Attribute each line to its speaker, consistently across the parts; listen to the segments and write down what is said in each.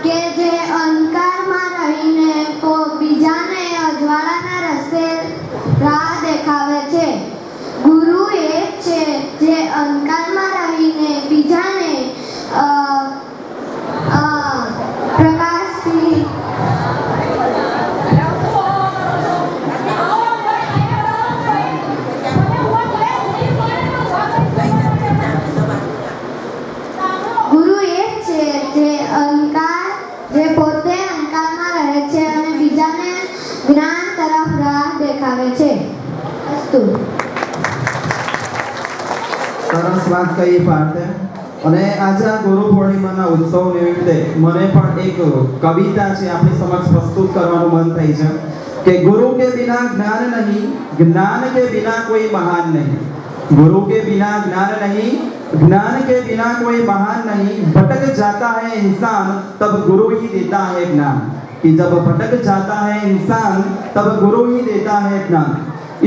Speaker 1: કે જે અંધકારમાં રહીને બીજાને અજવાળાના રસ્તે રાહ દેખાવે છે. ગુરુ એ છે જે અંધકારમાં રહીને બીજાને પ્રકાશથી ગુરુ એ છે જે પોતે અંધકારમાં રહે છે અને બીજાને જ્ઞાન તરફ રાહ દેખાવે છે. અસ્તુ.
Speaker 2: સરસ વાત કહી પાર્થે. અને આજે આ ગુરુ પૂર્ણિમાના ઉત્સવ નિમિત્તે મને પણ એક કવિતા છે આપણી સમક્ષ પ્રસ્તુત કરવાનું મન થાય છે કે गुरु के बिना ज्ञान नहीं, ज्ञान के बिना कोई महान नहीं. गुरु के बिना ज्ञान नहीं, ज्ञान के बिना कोई महान नहीं. भटक जाता है इंसान तब गुरु ही देता है ज्ञान. कि जब भटक जाता है इंसान तब गुरु ही देता है ज्ञान.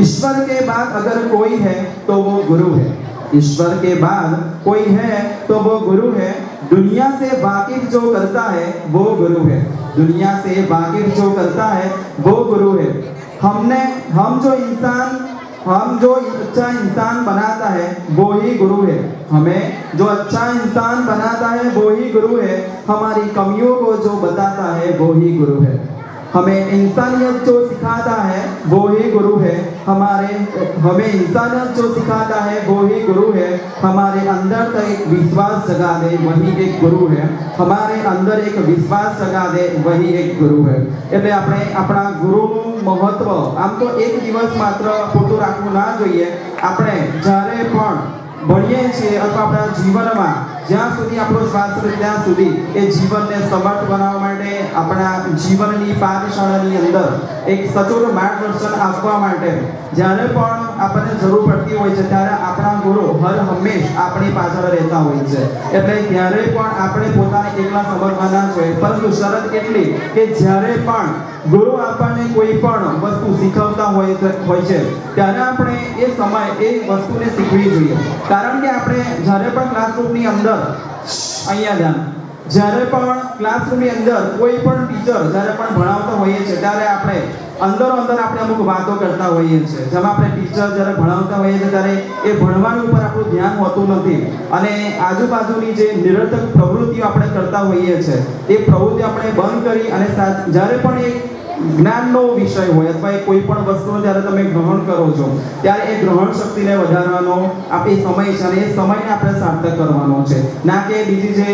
Speaker 2: ईश्वर के बाद अगर कोई है तो वो गुरु है. ईश्वर के बाद कोई है तो वो गुरु है. दुनिया से वाकिफ जो करता है वो गुरु है. दुनिया से वाकिफ जो करता है वो गुरु है. हम जो अच्छा इंसान बनाता है वो ही गुरु है. हमें जो अच्छा इंसान बनाता है वो ही गुरु है. हमारी कमियों को जो बताता है वो ही गुरु है. हमें इंसानियत जो सिखाता है वो ही गुरु है. हमें इंसानियत जो सिखाता है वो ही गुरु है. हमारे अंदर तक एक विश्वास जगा दे वही एक गुरु है. हमारे अंदर एक विश्वास जगा दे वही एक गुरु है. એટલે આપણે આપણા ગુરુનું મહત્વ આમ તો એક દિવસ માત્ર પૂરતું રાખવું ના જોઈએ. આપણે જ્યારે પણ ભણીએ છીએ અથવા આપણા જીવનમાં જ્યાં સુધી આપણો શ્વાસ છે ત્યાં સુધી એ જીવનને સમર્થ બનાવવા માટે આપણા જીવનની પાઠશાળાની અંદર એક સચોટ માર્ગદર્શન આપવા માટે જ્યારે પણ આપણને જરૂર પડતી હોય છે ત્યારે આપણા ગુરુ હર હંમેશ આપણી પાછળ રહેતા હોય છે. એટલે ત્યારે પણ આપણે પોતાને એકલા સમજવા ના જોઈએ, પરંતુ શરત એટલી કે જ્યારે પણ ગુરુ આપણને કોઈ પણ વસ્તુ શીખવતા હોય છે ત્યારે આપણે એ સમય એ વસ્તુને શીખવી જોઈએ. કારણ કે આપણે જ્યારે પણ ક્લાસરૂમની અંદર અહીંયા ધ્યાન જ્યારે પણ ક્લાસરૂમની અંદર કોઈ પણ ટીચર જ્યારે પણ ભણાવતા હોઈએ છે ત્યારે આપણે અંદર આપણે અમુક વાતો કરતા હોઈએ છીએ. જેમાં આપણે ટીચર જ્યારે ભણાવતા હોઈએ છીએ ત્યારે એ ભણવાની ઉપર આપણું ધ્યાન હોતું નથી અને આજુબાજુની જે નિરર્થક પ્રવૃત્તિઓ આપણે કરતા હોઈએ છીએ એ પ્રવૃત્તિ આપણે બંધ કરી અને જ્યારે પણ એક જ્ઞાનનો વિષય હોય અથવા કોઈ પણ વસ્તુનો જ્યારે તમે ગ્રહણ કરો છો ત્યારે એ ગ્રહણ શક્તિને વધારવાનો આપણી સમય છે અને એ સમયને આપણે સાર્થક કરવાનો છે, ના કે બીજી જે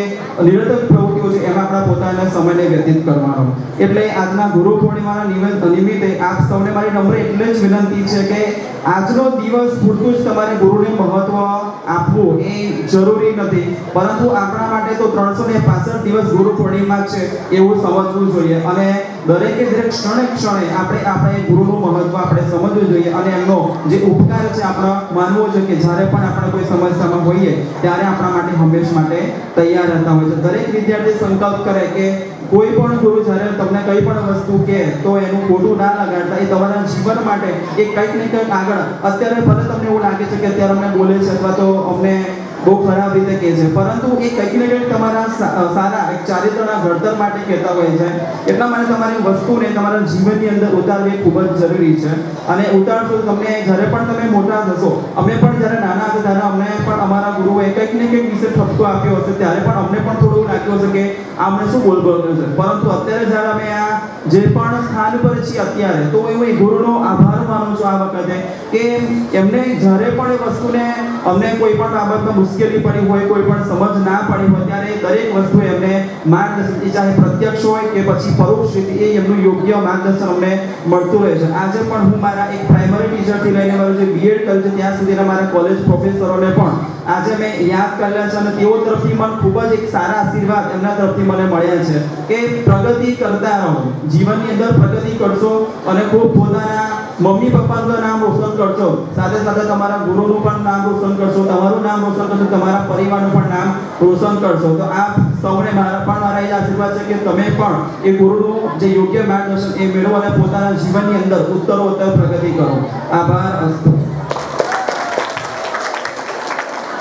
Speaker 2: નિરર્થક પ્રવૃત્તિઓ છે એમાં આપણા પોતાના સમયને વ્યતીત કરવાનો. એટલે આજના ગુરુ પૂર્ણિમાના નિમિત્તે આપ સૌને મારી નમ્ર એટલે જ વિનંતી છે કે આજનો દિવસ પૂરતું જ તમારે ગુરુને મહત્વ આપવું એ જરૂરી નથી, પરંતુ આપણા માટે તો 365 દિવસ ગુરુ પૂર્ણિમા છે એવું સમજવું જોઈએ અને દરેકે દરેક ક્ષણે આપણે ગુરુનું મહત્વ આપણે સમજવું જોઈએ અને એમનો જે ઉપકાર છે આપણે માનવો જોઈએ કે જ્યારે પણ આપણે કોઈ સમસ્યામાં હોઈએ ત્યારે આપણા માટે હંમેશ માટે તૈયાર રહેતા હોય છે. દરેક વિદ્યાર્થી સંકલ્પ કરે કે કોઈ પણ ગુરુ જ્યારે તમને કંઈ પણ વસ્તુ કહે તો એનું ખોટું ના લગાડતા, એ તમારા જીવન માટે એ કંઈક ને કંઈક આગળ અત્યારે ભલે તમને એવું લાગે છે કે અત્યારે અમને બોલે છે અથવા તો અમને બહુ ખરાબ રીતે કહે છે, પરંતુ એ કંઈક ને કંઈક તમારા સારા એક ચારિત્રના ઘડતર માટે કહેતા હોય છે. એટલા માટે તમારી વસ્તુને તમારા જીવનની અંદર ઉતારવી ખૂબ જ જરૂરી છે અને ઉતારશો તમને જ્યારે પણ તમે મોટા થશો. અમે પણ જ્યારે નાના હતા ત્યારે અમને પણ અમારા ગુરુએ કંઈક ને કંઈક વિશે ઠપકો આપ્યો હશે ત્યારે પણ અમને પણ થોડું લાગ્યું હશે કે આમને શું બોલ કર્યું છે, પરંતુ અત્યારે જ્યારે અમે આ જે પણ સ્થાન પર છીએ અત્યારે તો હું એ ગુરુનો આભાર માનું છું આ વખતે કે એમને જ્યારે પણ એ વસ્તુને અમને કોઈ પણ બાબતમાં મુશ્કેલી પડી હોય, કોઈ પણ સમજ ના પડી હોય ત્યારે દરેક વસ્તુ એમને માર્ગદર્શન, ચાહે પ્રત્યક્ષ હોય કે પછી પરોક્ષ રીતે એ એમનું યોગ્ય માર્ગદર્શન અમને મળતું રહે છે. આજે પણ હું મારા એક પ્રાઇમરી ટીચરથી લઈને મારું જે બીએડ કર્યું છે ત્યાં સુધીના મારા કોલેજ પ્રોફેસરોને પણ આજે મેં યાદ કરેલા છે અને તેઓ તરફથી મને ખૂબ જ એક સારા આશીર્વાદ એમના તરફથી મને મળ્યા છે કે પ્રગતિ કરતા રહો, જીવનની અંદર પ્રગતિ કરશો અને ખૂબ પોતાના મમ્મી પપ્પાનું નામ રોશન કરશો, સાથે સાથે તમારા ગુરુનું પણ નામ રોશન કરશો, તમારું નામ રોશન કરશો, તમારા પરિવારનું પણ નામ રોશન કરશો. તો આ સૌને મારા એ આશીર્વાદ છે કે તમે પણ એ ગુરુનું જે યોગ્ય માર્ગદર્શન એ મેળવો અને પોતાના જીવનની અંદર ઉત્તરોત્તર પ્રગતિ કરો. આભાર. અસ્તુ.